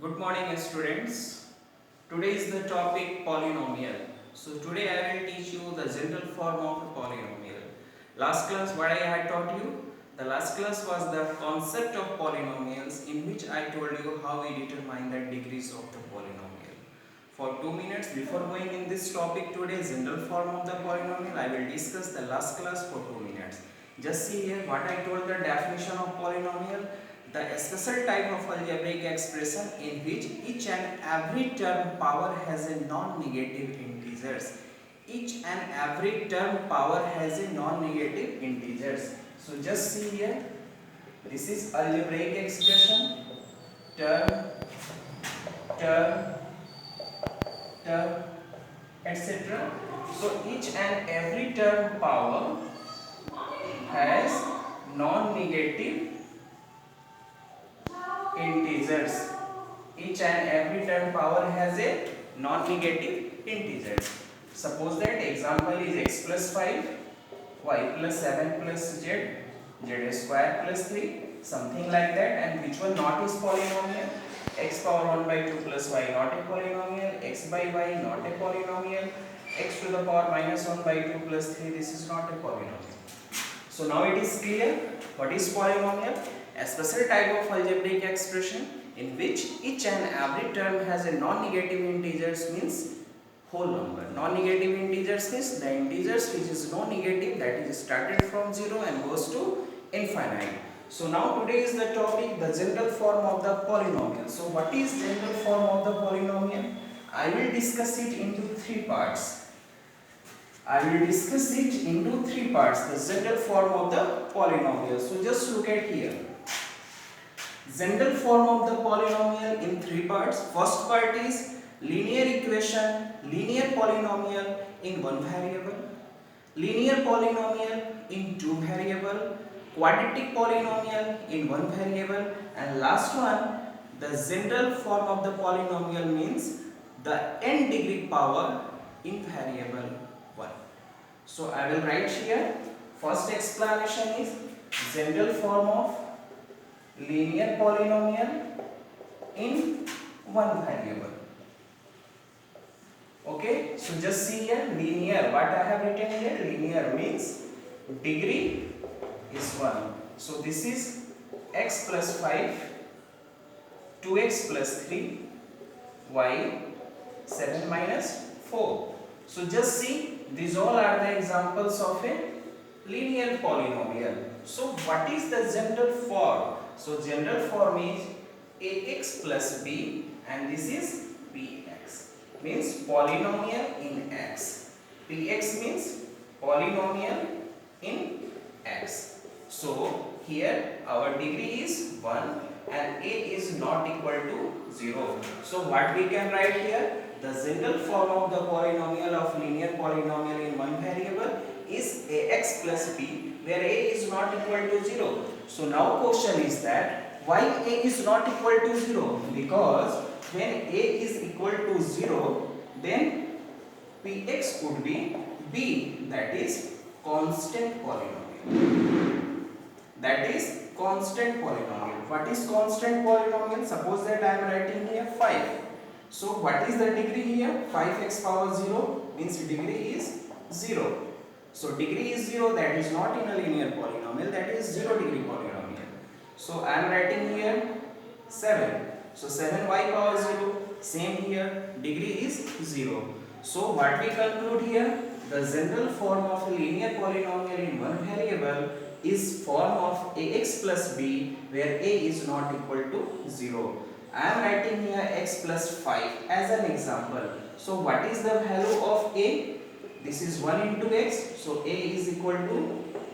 Good morning students. Today is the topic polynomial. So today I will teach you the general form of a polynomial. Last class what I had taught you? The last class was the concept of polynomials, in which I told you how we determine the degrees of the polynomial. For 2 minutes before going in this topic today, general form of the polynomial, I will discuss the last class for 2 minutes. Just see here what I told the definition of polynomial. The special type of algebraic expression in which each and every term power has a non-negative integers. Each and every term power has a non-negative integers. So just see here, this is algebraic expression, term, term, term, etc. So each and every term power has non-negative integers. Each and every term power has a non-negative integer. Suppose that example is x plus 5, y plus 7 plus z, z square plus 3, something like that. And which one not is polynomial? X power 1 by 2 plus y not a polynomial, x by y not a polynomial, x to the power minus 1 by 2 plus 3, this is not a polynomial. So now it is clear what is polynomial. A special type of algebraic expression in which each and every term has a non-negative integers, means whole number. Non-negative integers means the integers which is non-negative, that is started from 0 and goes to infinite. So now today is the topic, the general form of the polynomial. So what is general form of the polynomial? I will discuss it into 3 parts. I will discuss it into 3 parts, the general form of the polynomial. So just look at here. General form of the polynomial in 3 parts. First part is linear equation, linear polynomial in 1 variable, linear polynomial in 2 variable, quadratic polynomial in 1 variable, and last one, the general form of the polynomial means the n degree power in variable 1. So I will write here, first explanation is general form of linear polynomial in 1 variable. Okay, so just see here, linear, what I have written here, linear means degree is 1. So this is x plus 5, 2x plus 3, y 7 minus 4. So just see, these all are the examples of a linear polynomial. So what is the general form? So general form is ax plus b, and this is px, means polynomial in x. Px means polynomial in x. So here our degree is 1 and a is not equal to 0. So what we can write here? The general form of the polynomial of linear polynomial in 1 variable is ax plus b, where a is not equal to 0. So now question is that why a is not equal to 0? Because when a is equal to 0, then px would be b, that is constant polynomial. That is constant polynomial. What is constant polynomial? Suppose that I am writing here 5. So what is the degree here? 5x power 0 means degree is 0. So degree is 0, that is not in a linear polynomial, that is 0 degree polynomial. So I am writing here 7. So 7y power 0, same here, degree is 0. So what we conclude here? The general form of a linear polynomial in 1 variable is form of ax plus b, where a is not equal to 0. I am writing here x plus 5 as an example. So what is the value of a? This is 1 into x, so a is equal to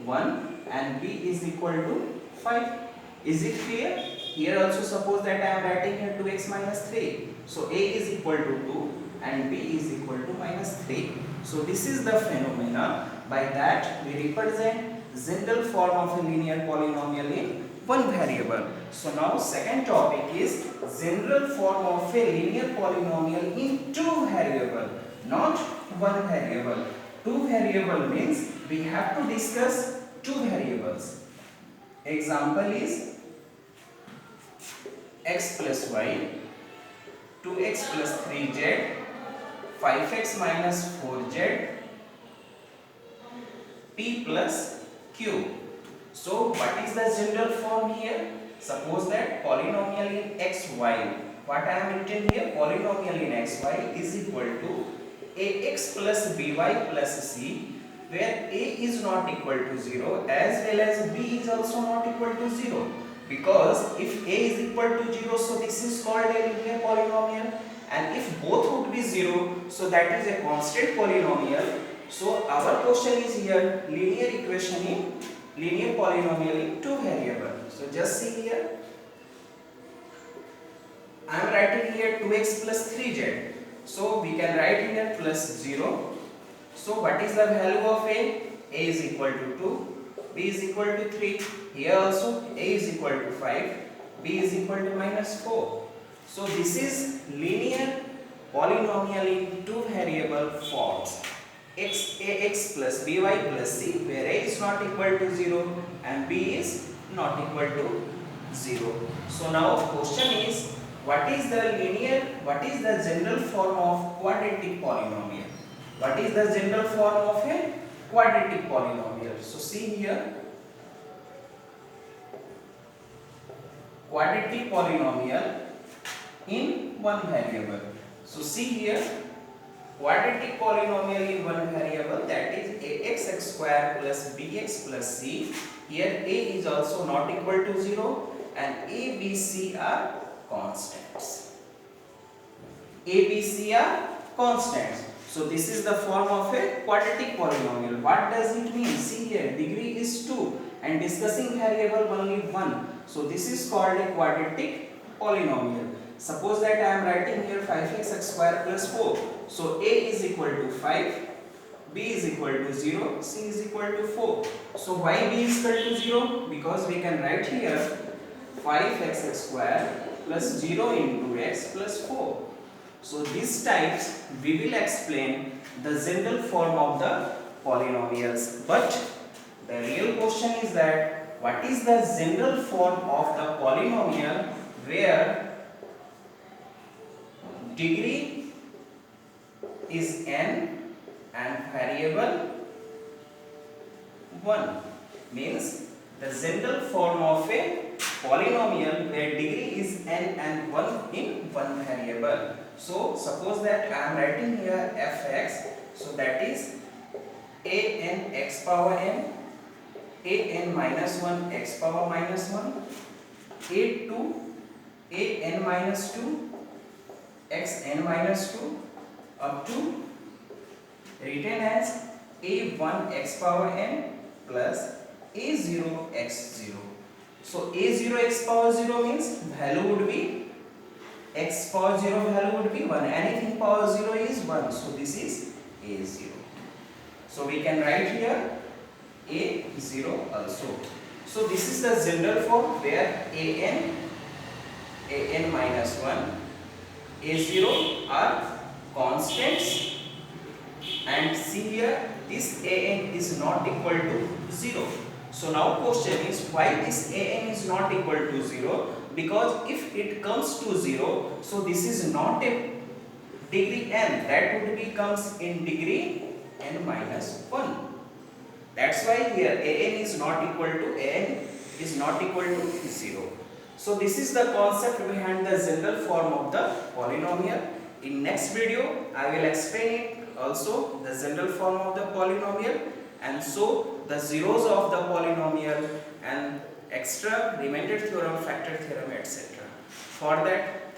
1 and b is equal to 5. Is it clear? Here also suppose that I am writing here 2x minus 3. So a is equal to 2 and b is equal to minus 3. So this is the phenomena. By that we represent general form of a linear polynomial in 1 variable. So now second topic is general form of a linear polynomial in 2 variable, not 1 variable. 2 variable means we have to discuss 2 variables. Example is x plus y 2x plus 3z, 5x minus 4z, p plus q. So what is the general form here? Suppose that polynomial in xy, what I am written here, polynomial in xy is equal to ax plus by plus c, where a is not equal to 0 as well as b is also not equal to 0. Because if a is equal to 0, so this is called a linear polynomial, and if both would be 0, so that is a constant polynomial. So our question is here linear equation in linear polynomial in two variables. So just see here, I am writing here 2x plus 3z. So we can write here plus 0. So what is the value of a? A is equal to 2, b is equal to 3. Here also a is equal to 5, b is equal to minus 4. So this is linear polynomial in two variable forms. Ax plus by plus c, where a is not equal to 0 and b is not equal to 0. So now question is, what is the general form of quadratic polynomial? What is the general form of a quadratic polynomial? So see here, quadratic polynomial in one variable. So see here, quadratic polynomial in one variable, that is ax square plus bx plus c. Here a is also not equal to 0 and a, b, c are constants. A, B, C are constants. So this is the form of a quadratic polynomial. What does it mean? See here, degree is 2 and discussing variable only 1. So this is called a quadratic polynomial. Suppose that I am writing here 5x square plus 4. So a is equal to 5, b is equal to 0, c is equal to 4. So why b is equal to 0? Because we can write here 5x square plus 0 into x plus 4. So these types we will explain the general form of the polynomials. But the real question is that what is the general form of the polynomial where degree is n and variable 1? Means the general form of a polynomial where degree is n and 1 in one variable. So suppose that I am writing here fx, so that is a n x power n, a n minus 1 x power minus 1, a n minus 2 x n minus 2 up to written as a1 x power n plus a0 x 0. So a0 x power 0 means value would be x power 0 value would be 1. Anything power 0 is 1. So this is a0. So we can write here a0 also. So this is the general form where an minus 1, a0 are constants, and see here this an is not equal to 0. So now question is, why this an is not equal to 0? Because if it comes to 0, so this is not a degree n, that would becomes in degree n minus 1. That's why here an is not equal to 0. So this is the concept behind the general form of the polynomial. In next video I will explain it also, the general form of the polynomial, and so the zeros of the polynomial and extra remainder theorem, factor theorem, etc. For that